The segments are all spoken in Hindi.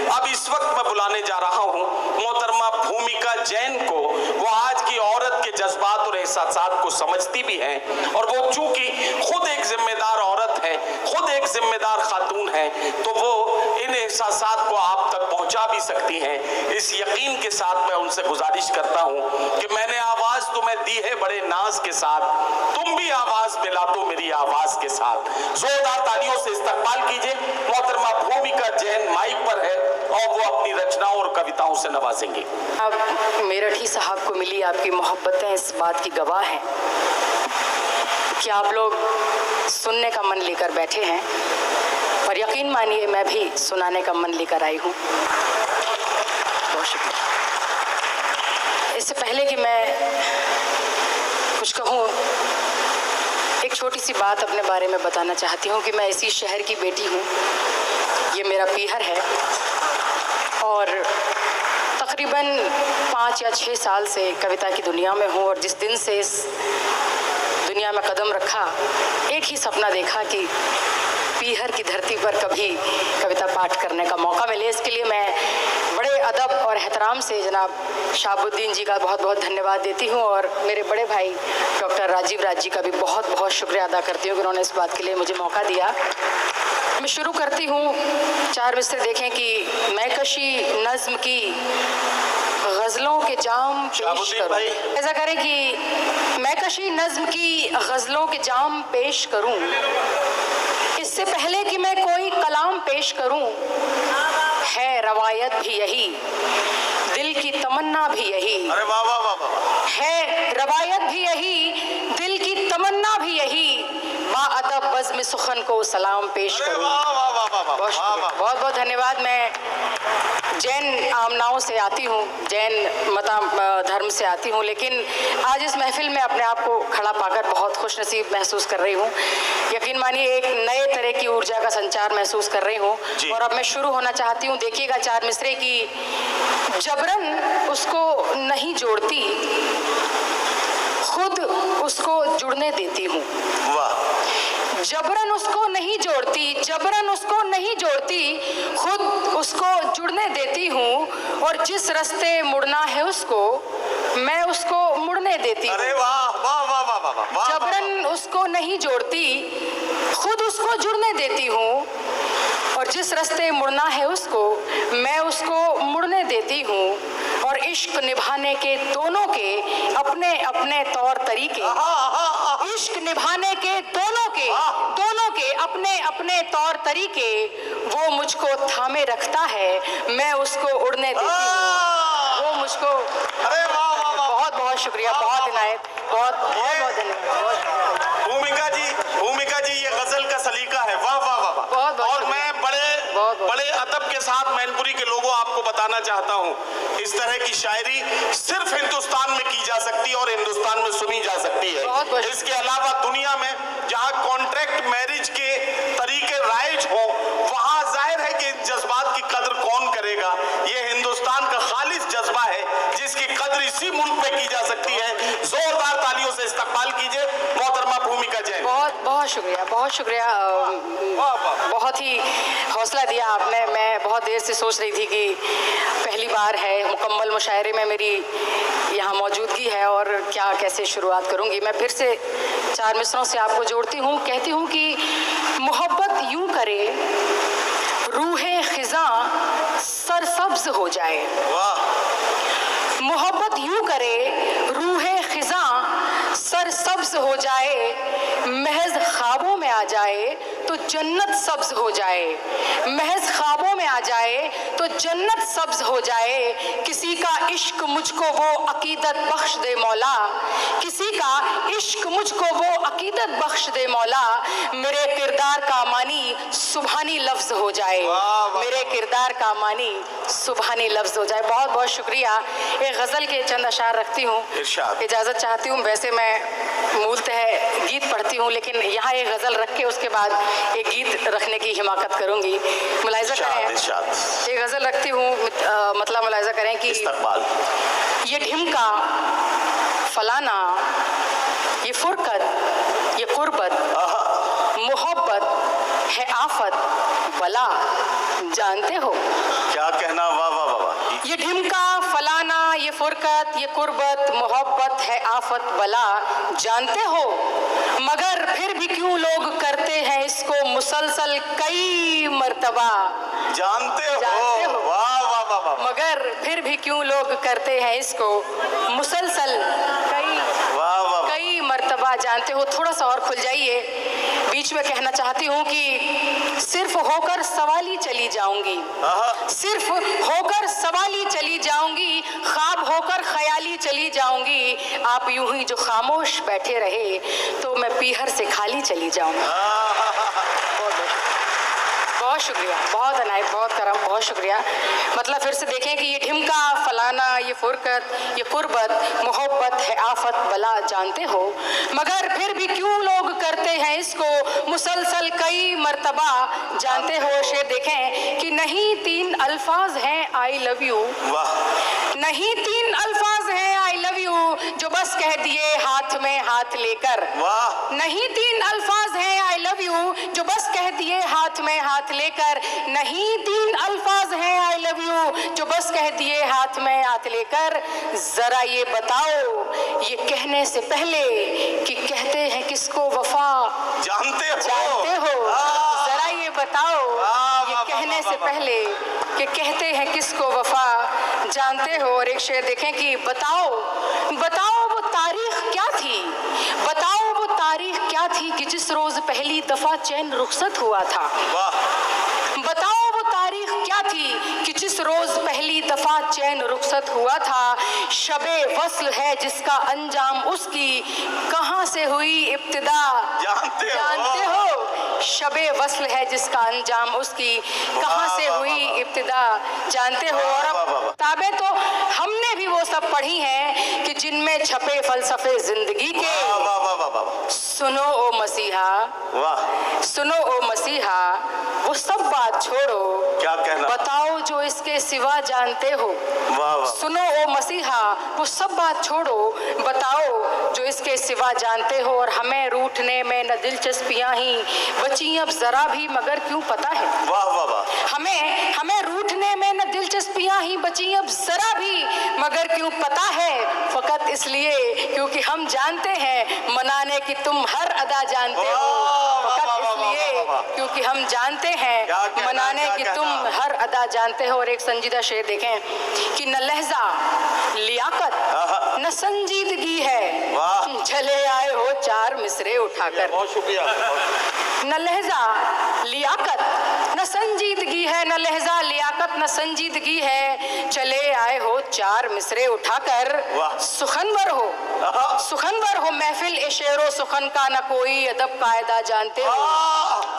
अब इस वक्त मैं बुलाने जा रहा हूँ मोहतरमा भूमिका जैन को। वो आज की औरत के जज्बात और एहसासात को समझती भी हैं, और वो चूंकि खुद एक जिम्मेदार औरत है, खुद एक जिम्मेदार खातून है, तो वो इन एहसासात को आप तक पहुंचा भी सकती हैं। इस यकीन के साथ मैं उनसे गुजारिश करता हूं कि मैंने आवाज तुम्हें दी है बड़े नाज के साथ, तुम भी आवाज मिला दो मेरी आवाज के साथ। जोरदार तालियों से इस्तकबाल कीजिए। मोहतरमा भूमिका जैन माइक पर है और वो अपनी रचनाओं और कविताओं से नवाजेंगे। अब मेरठी साहब को मिली आपकी मोहब्बतें इस बात की गवाह हैं कि आप लोग सुनने का मन लेकर बैठे हैं, और यकीन मानिए मैं भी सुनाने का मन लेकर आई हूँ। बहुत शुक्रिया। इससे पहले कि मैं कुछ कहूँ, एक छोटी सी बात अपने बारे में बताना चाहती हूँ कि मैं इसी शहर की बेटी हूँ। ये मेरा पीहर है, और तकरीबन 5 या 6 साल से कविता की दुनिया में हूँ। और जिस दिन से इस दुनिया में कदम रखा, एक ही सपना देखा कि पीहर की धरती पर कभी कविता पाठ करने का मौका मिले। इसके लिए मैं बड़े अदब और एहतराम से जनाब शाहबुद्दीन जी का बहुत बहुत धन्यवाद देती हूँ, और मेरे बड़े भाई डॉक्टर राजीव राज जी का भी बहुत बहुत शुक्रिया अदा करती हूँ कि उन्होंने इस बात के लिए मुझे मौका दिया। मैं शुरू करती हूँ। 4 मिसरे देखें कि मैं कशी नज़्म की गज़लों के जाम पेश करूँ। ऐसा करें कि मैं कशी नज़्म की गज़लों के जाम पेश करूँ, इससे पहले कि मैं कोई कलाम पेश करूँ। है रवायत भी यही, दिल की तमन्ना भी यही। अरे वाह वाह वाह वाह। है रवायत भी यही, दिल की तमन्ना भी यही। बाअदब बज़्म सुखन को सलाम पेश करूँ। बहुत बहुत धन्यवाद। मैं जैन आमनाओं से आती हूँ, जैन मता धर्म से आती हूँ, लेकिन आज इस महफिल में अपने आप को खड़ा पाकर बहुत खुश नसीब महसूस कर रही हूँ। यकीन मानिए एक नए तरह की ऊर्जा का संचार महसूस कर रही हूँ। और अब मैं शुरू होना चाहती हूँ। देखिएगा 4 मिसरे की जबरन उसको नहीं जोड़ती, खुद उसको जुड़ने देती हूँ। जबरन उसको नहीं जोड़ती, जबरन उसको नहीं जोड़ती, खुद उसको जुड़ने देती हूँ। और जिस रास्ते मुड़ना है उसको मैं उसको मुड़ने देती हूँ। अरे वाह वाह वाह वाह वाह वाह। जबरन उसको नहीं जोड़ती, खुद उसको जुड़ने देती हूँ। और जिस रास्ते मुड़ना है उसको मैं उसको मुड़ने देती हूँ। और इश्क निभाने के दोनों के अपने अपने तौर तरीके, इश्क निभाने के दोनों के अपने अपने तौर तरीके। वो मुझको थामे रखता है, मैं उसको उड़ने देती हूँ। वो मुझको। अरे वाह वाह वाह। बहुत बहुत शुक्रिया, बहुत इनायत, बहुत बहुत बहुत धन्यवाद। भूमिका जी ये गजल का सलीका है। वाह वाह वाह वाह। और मैं बड़े अदब के साथ मैनपुरी के लोगों आपको बताना चाहता हूँ, इस तरह की शायरी सिर्फ हिंदुस्तान में की जा सकती है और हिंदुस्तान में सुनी जा सकती है। इसके अलावा दुनिया में जहाँ कॉन्ट्रैक्ट मैरिज के तरीके राइज हो, वहाँ जाहिर है कि जज्बात की कदर कौन करेगा। ये हिंदुस्तान का खालिस जज्बा है जिसकी कदर इसी मुल्क में की जा सकती है। जोरदार तालियों से इस्तकबाल कीजिए मोहतरमा भूमिका जैन। बहुत बहुत शुक्रिया, बहुत शुक्रिया। बहुत ही हौसला दिया आपने। मैं बहुत देर से सोच रही थी कि पहली बार है, मुकम्मल मुशायरे में मेरी यहाँ मौजूदगी है और क्या कैसे शुरुआत करूँगी। मैं फिर से 4 मिसरों से आपको जोड़ती हूँ। कहती हूँ कि मोहब्बत यूँ करे रूहे खिज़ां सरसब्ज हो जाए। मोहब्बत यूँ करे रूहे खिज़ां सरसब्ज हो जाए। महज ख्वाबों में आ जाए तो जन्नत सब्ज हो जाए। महज ख्वाबों में आ जाए तो जन्नत सब्ज हो जाए। किसी का इश्क मुझको वो अकीदत बख्श दे मौला, किसी का इश्क मुझको वो अकीदत बख्श दे मौला। मेरे किरदार का मानी सुभानी लफ्ज हो जाए। मेरे किरदार का मानी सुभानी लफ्ज हो जाए। बहुत बहुत शुक्रिया। एक गज़ल के चंद अशार रखती हूँ, इजाज़त चाहती हूँ। वैसे मैं मूलतः गीत पढ़ती हूँ, लेकिन यहाँ एक गज़ल रख के उसके बाद एक गीत रखने की हिमाकत करूँगी। मुलाहिज़ा करें, एक गज़ल रखती हूँ, मतलब मुलाहिज़ा करें कि ये ढिमका फलाना, ये फुरकत, ये कुर्बत, मोहब्बत है आफत बला, जानते हो। क्या फुरकत, ये कुर्बत, मोहब्बत है आफत बला, जानते हो मगर फिर भी क्यों लोग करते हैं इसको मुसलसल कई मर्तबा। जानते हो, वाह वाह वाह वाह, मगर फिर भी क्यों लोग करते हैं इसको मुसलसल कई मर्तबा, जानते हो। थोड़ा सा और खुल जाइए। बीच में कहना चाहती हूँ कि सिर्फ होकर सवाली चली जाऊंगी, सिर्फ होकर सवाली चली जाऊंगी, ख्वाब होकर ख्याली चली जाऊंगी, आप यूं ही जो खामोश बैठे रहे तो मैं पीहर से खाली चली जाऊंगी। बहुत शुक्रिया, बहुत अनायत, बहुत करम, बहुत शुक्रिया। मतलब फिर से देखें कि ये ढिमका फलाना, ये फुरकत, ये कुर्बत, मोहब्बत है आफत बला, जानते हो मगर फिर भी क्यों लोग करते हैं इसको मुसलसल कई मर्तबा, जानते हो। शेर देखें कि नहीं तीन अल्फाज हैं आई लव यू, नहीं तीन अल्फाज हैं आई लव यू जो बस कह दिए हाथ में हाथ लेकर, नहीं तीन अल्फाज हैं आई लव यू जो बस कह दिए हाथ में हाथ लेकर, नहीं तीन अल्फाज हैं आई लव यू जो बस कह दिए हाथ में हाथ लेकर। जरा ये बताओ ये कहने से पहले कि कहते हैं किसको वफा, जानते हो, जरा ये बताओ ये कहने से पहले कि कहते हैं किसको वफा, जानते हो। और एक शेर देखें कि बताओ वो तारीख क्या थी, बताओ वो तारीख क्या थी कि जिस रोज पहली दफा चैन रुखसत हुआ था, बताओ वो तारीख क्या थी कि जिस रोज पहली दफा चैन रुखसत हुआ था। शबे वस्ल है जिसका अंजाम उसकी कहां से हुई इब्तिदा, जानते हो। शबे वस्ल है जिसका अंजाम उसकी कहां से हुई इब्तिदा, जानते हो। और अब किताबें तो हमने भी वो सब पढ़ी हैं कि जिनमें छपे फलसफे जिंदगी के, सुनो ओ मसीहा, सुनो ओ मसीहा, वो सब बात छोड़ो, क्या कहना, बताओ जो इसके सिवा जानते हो। सुनो ओ मसीहा, वो सब बात छोड़ो, बताओ जो इसके सिवा जानते हो। और हमें रूठने में न दिलचस्पियां ही बची अब जरा भी मगर क्यों पता है, हमें रूठने में न दिलचस्पियां ही बची अब जरा भी मगर क्यों पता है, फकत इसलिए क्योंकि हम जानते हैं मनाने की तुम हर अदा जानते हो, फकत इसलिए क्योंकि हम जानते हैं मनाने की तुम हर अदा जानते हो। और एक संजीदा शेर देखें कि न लहजा लियाकत न संजीदगी है, चले आए हो चार मिसरे उठाकर, बहुत शुक्रिया। न लहजा लियाकत न संजीदगी है, न लहजा लियाकत न संजीदगी है, चले आए हो चार मिसरे उठाकर। सुखनवर हो महफिल ए शेरो सुखन का, न कोई अदब कायदा जानते हो,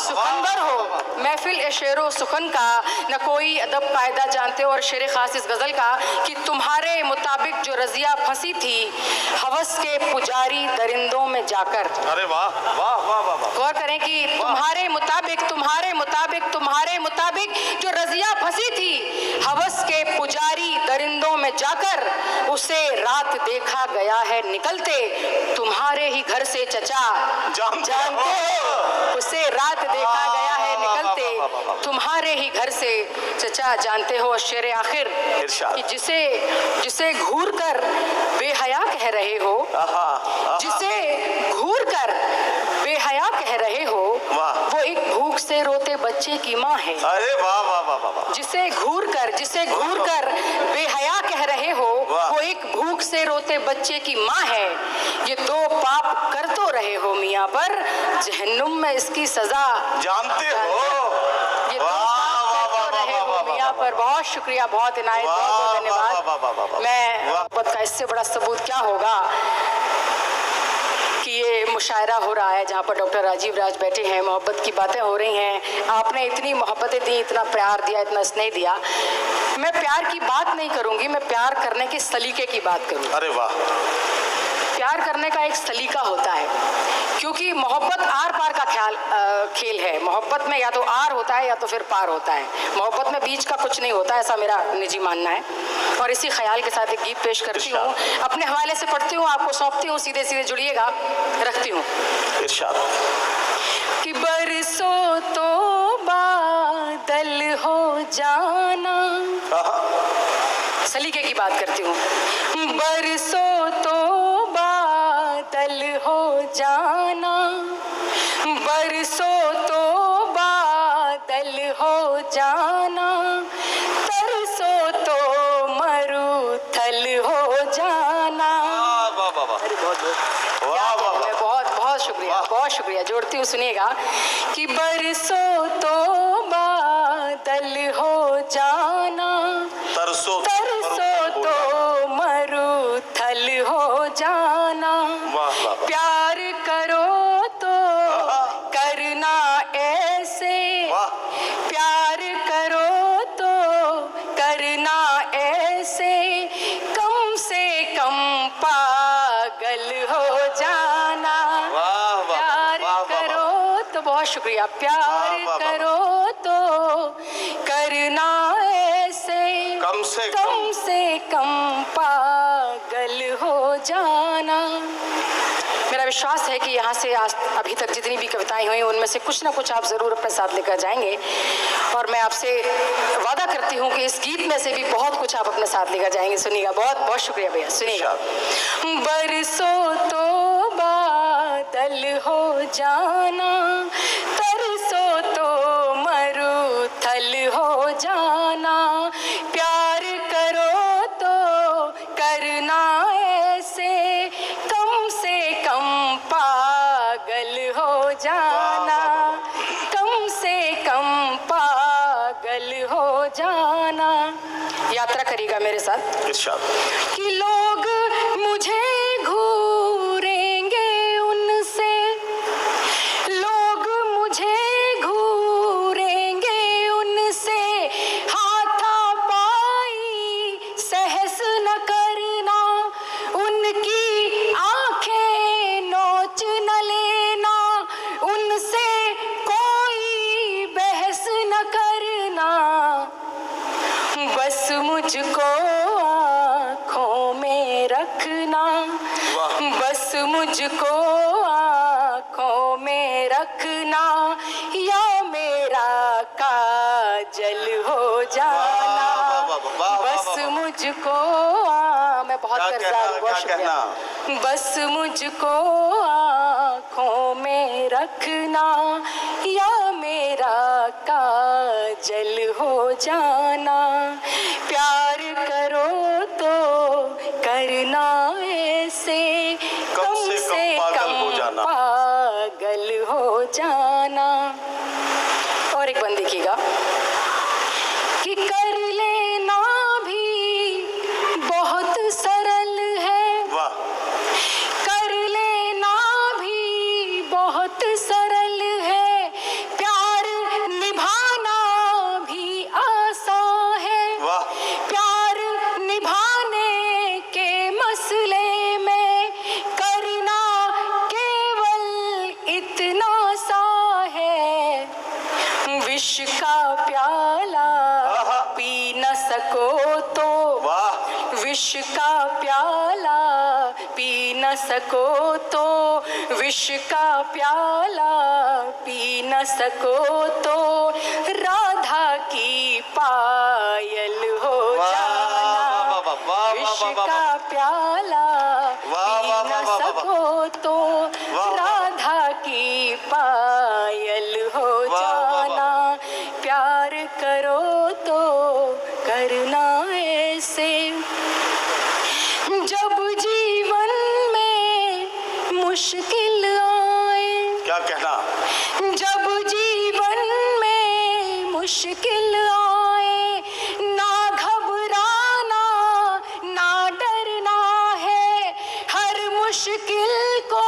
सुखनवर हो महफिल ए शेरो सुखन का, न कोई अदब कायदा जानते हो। और शेर खास इस गजल का कि तुम्हारे मुताबिक जो रजिया फंसी थी हवस के पुजारी दरिंदों में जाकर, अरे वाह वाह वाह वाह, गौर करें कि तुम्हारे मुताबिक जो रजिया फंसी थी हवस के पुजारी दरिंदों में जाकर, उसे रात देखा गया है निकलते तुम्हारे ही घर से चचा, जानते हो, उसे रात देखा गया है निकलते तुम्हारे ही घर से चचा, जानते हो। शेर आखिर कि जिसे घूर कर बेहया कह रहे हो, जिसे घूर कर बेहया कह रहे हो, वो एक भूख से रोते बच्चे की माँ है, अरे वाह वाह वाह वाह। जिसे घूर कर बेहया कह रहे हो, वो एक भूख से रोते बच्चे की माँ है। ये दो पाप कर तो रहे हो मियाँ पर, जहन्नुम में इसकी सजा, जानते हो। ये दो पाप कर तो रहे हो मियाँ पर। बहुत शुक्रिया, बहुत इनायत, बहुत धन्यवाद। मैं मोहब्बत का इससे बड़ा सबूत क्या होगा कि ये मुशायरा हो रहा है जहाँ पर डॉक्टर राजीव राज बैठे हैं, मोहब्बत की बातें हो रही हैं। आपने इतनी मोहब्बतें दी, इतना प्यार दिया, इतना स्नेह दिया। मैं प्यार की बात नहीं करूँगी, मैं प्यार करने के सलीके की बात करूँगी। अरे वाह। प्यार करने का एक सलीका होता है, क्योंकि मोहब्बत आर पार का खेल है। मोहब्बत में या तो आर होता है या तो फिर पार होता है, मोहब्बत में बीच का कुछ नहीं होता, ऐसा मेरा निजी मानना है। और इसी ख्याल के साथ एक गीत पेश करती हूँ, अपने हवाले से पढ़ती हूँ, आपको सौंपती हूँ, सीधे सीधे जुड़िएगा, रखती हूँ। कि बरसों तो बादल हो जाना, सलीके की बात करती हूँ, बरसों तो बादल हो जाना, बरसों तो बादल हो जाना, तरसों तो मरुथल हो जाना। अरे बहुत बहुत शुक्रिया, बहुत शुक्रिया। जोड़ती हूँ, सुनिएगा कि बरसों तो बादल हो जाना, तरसों तो मरुथल हो जाना। प्यार करो तो करना ऐसे, प्यार करो तो करना ऐसे, कम से कम पागल हो जाना। प्यार करो तो, बहुत शुक्रिया, प्यार करो तो करना ऐसे, कम से कम पागल हो जाना। मेरा विश्वास है कि यहाँ से आज अभी तक जितनी भी कविताएं हुई उनमें से कुछ ना कुछ आप ज़रूर अपने साथ लेकर जाएंगे, और मैं आपसे वादा करती हूँ कि इस गीत में से भी बहुत कुछ आप अपने साथ लेकर जाएंगे। सुनिएगा, बहुत बहुत शुक्रिया भैया। सुनिएगा, बरसों तो बादल हो जाना, तरसों तो मरुथल हो जाना। प्यार करो तो करना ऐसे, कम से कम पागल हो जाना, कम से कम पागल हो जाना। यात्रा करिएगा मेरे साथ कि लोग मुझे घूरेंगे उनसे, लोग मुझे घूरेंगे उनसे, हाथापाई सहस न करना, उनकी आंखें नोच न लेना, उनसे कोई बहस न करना। बस मुझको आँखों में रखना, बस मुझको आँखों में रखना, या मेरा काजल हो जाना। बस मुझको, मैं बहुत कर्जदार हूँ, बहुत शुक्रिया। बस मुझको आँखों में रखना, या मेरा काजल हो जाना। प्यार करो तो करना ऐसे, कम से कम पागल हो जाना। और एक बंद देखिएगा कि कर लेना भी बहुत सरल है, कर लेना भी बहुत सरल है, प्यार निभाना भी आसान है। प्यार निभाने के मसले में करना केवल इतना सा है, विष का प्याला पी न सको तो, विष का प्याला पी न सको तो, विष का प्याला पी न सको तो, राधा की पायल हो जाना। विष का प्याला पी न सको तो, राधा की पायल हो जाना। प्यार करो तो करना ऐसे, जब जीवन में मुश्किल आए, क्या कहना, जब जीवन में मुश्किल आए, ना घबराना ना डरना है, हर मुश्किल को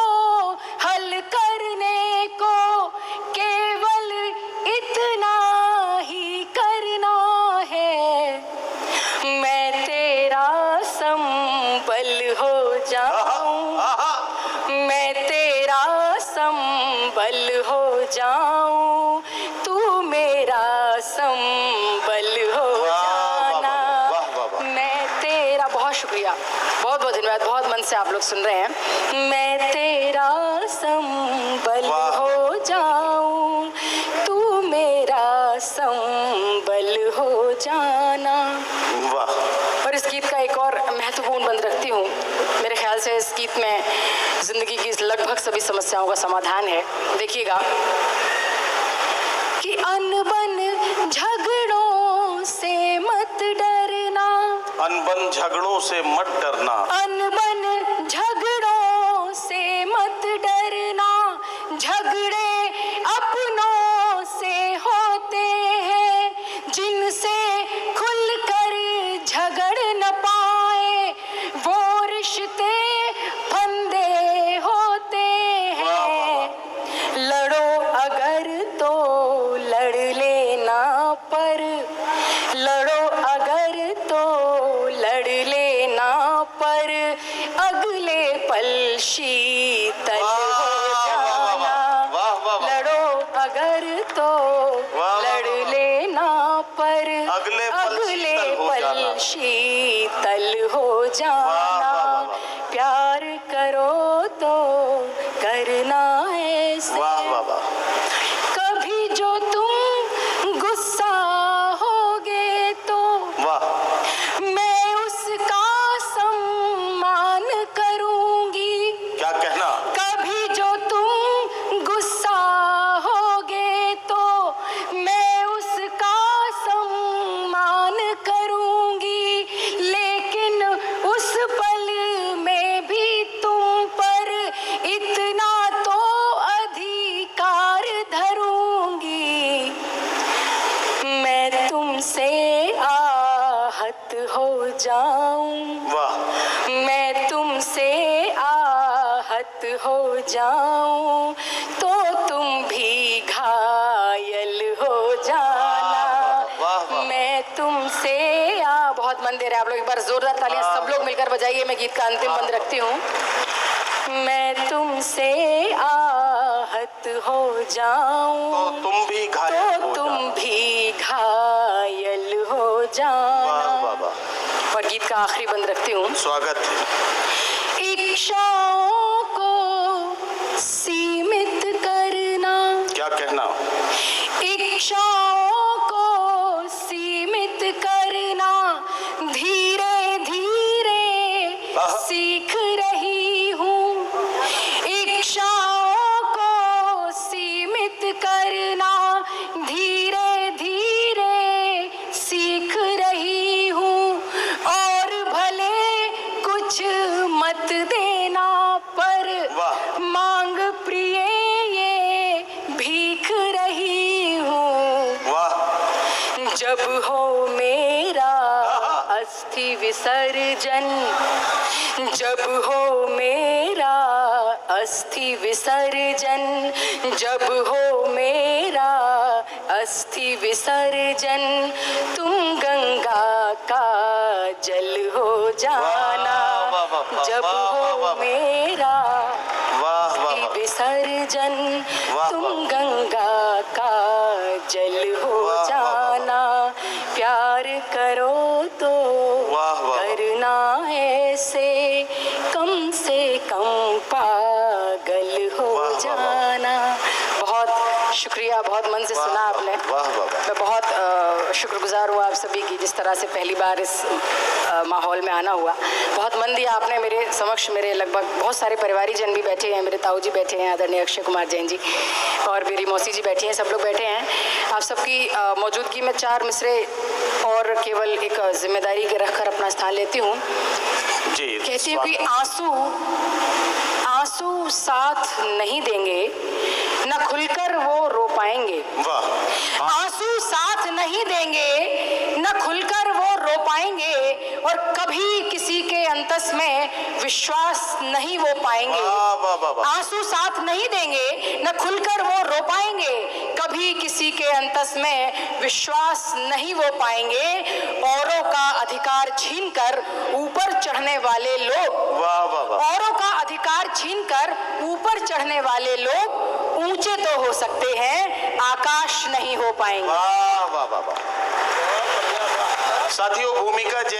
हल करने को केवल इतना ही करना है, मैं तेरा संबल हो जाऊं, मैं तेरा संबल हो जाऊं, तू मेरा संबल हो जाना। मैं तेरा, बहुत शुक्रिया, बहुत बहुत धन्यवाद, बहुत मन से आप लोग सुन रहे हैं। मैं तेरा संबल हो जाऊं, तू मेरा संबल हो जाना। और इस गीत का एक और महत्वपूर्ण बंद रखती हूँ गीत में जिंदगी की लगभग सभी समस्याओं का समाधान है। देखिएगा कि अनबन झगड़ों से मत डरना, अनबन झगड़ों से मत डरना, अनबन झगड़ों से मत डरना, झगड़े अपनों से होते हैं, जिनसे खुलकर झगड़ न पाए वो रिश्ते फंदे होते हैं। लड़ो अगर तो लड़ लेना, पर लड़ो अगर तो लड़ लेना, पर अगले पल शीतल हो जाना। लड़ो अगर तो लड़ लेना, पर अगले पल शीतल हो जाना। प्यार करो तो करना ऐसे, कभी जो तुम गुस्सा होगे तो मैं उसका सम्मान करूंगी। क्या कहना? कभी जो तुम गुस्सा होगे तो मैं उसका सम्मान करूंगी, लेकिन उस पल में भी तुम पर इतना तो अधिकार धरूंगी, मैं तुमसे आहत हो जाऊं, मैं तुमसे आहत हो जाऊं तो तुम भी घायल हो जाना। मैं तुमसे बहुत मन दे रहे हैं आप लोग, एक बार जोरदार तालियां सब लोग मिलकर बजाइए। मैं गीत का अंतिम बंद रखती हूँ। मैं तुमसे आहत हो जाऊं तो तुम भी घायल हो तुम भी घायल हो जाना। और गीत का आखिरी बंद रखती हूँ। स्वागत है। इच्छाओं को सीमित करना, क्या कहना? इच्छाओं को सीमित करना, धीरे धीरे सीख रही हूँ। इच्छाओं को सीमित करना, धीरे धीरे सीख रही हूँ। और भले कुछ मत देना, पर मांग प्रिय ये भीख रही हूँ। जब हो मेरा अस्थि विसर्जन, जब हो मेरा अस्थि विसर्जन, जब हो मेरा अस्थि विसर्जन, तुम गंगा का जल हो जाना। जब हो मेरा अस्थि विसर्जन, तुम गंगा का जल हो जाना। प्यार करो तो करना ऐसे, कम से कम पागल हो जाना। बहुत शुक्रिया, बहुत मन से सुना आपने। मैं बहुत शुक्रगुजार हूँ आप सभी की, जिस तरह से पहली बार इस माहौल में आना हुआ। बहुत मन दिया आपने मेरे समक्ष। मेरे लगभग बहुत सारे परिवारी जन भी बैठे हैं, मेरे ताऊ जी बैठे हैं, आदरणीय अक्षय कुमार जैन जी, और मेरी मौसी जी बैठी हैं, सब लोग बैठे हैं। आप सबकी मौजूदगी में चार मिसरे और केवल एक जिम्मेदारी के रखकर अपना स्थान लेती हूँ। कहती हूँ कि आंसू साथ नहीं देंगे, न खुलकर वो रो पाएंगे। आंसू साथ नहीं देंगे, न खुलकर वो रो पाएंगे, और कभी किसी के अंतस में विश्वास नहीं वो पाएंगे। आंसू साथ नहीं देंगे, न खुलकर वो रो पाएंगे, कभी किसी के अंतस में विश्वास नहीं वो पाएंगे। औरों का अधिकार छीनकर ऊपर चढ़ने वाले लोग, औरों का अधिकार छीनकर ऊपर चढ़ने वाले लोग ऊंचे तो हो सकते हैं, आकाश नहीं हो पाएंगे। साथियों, भूमिका जैन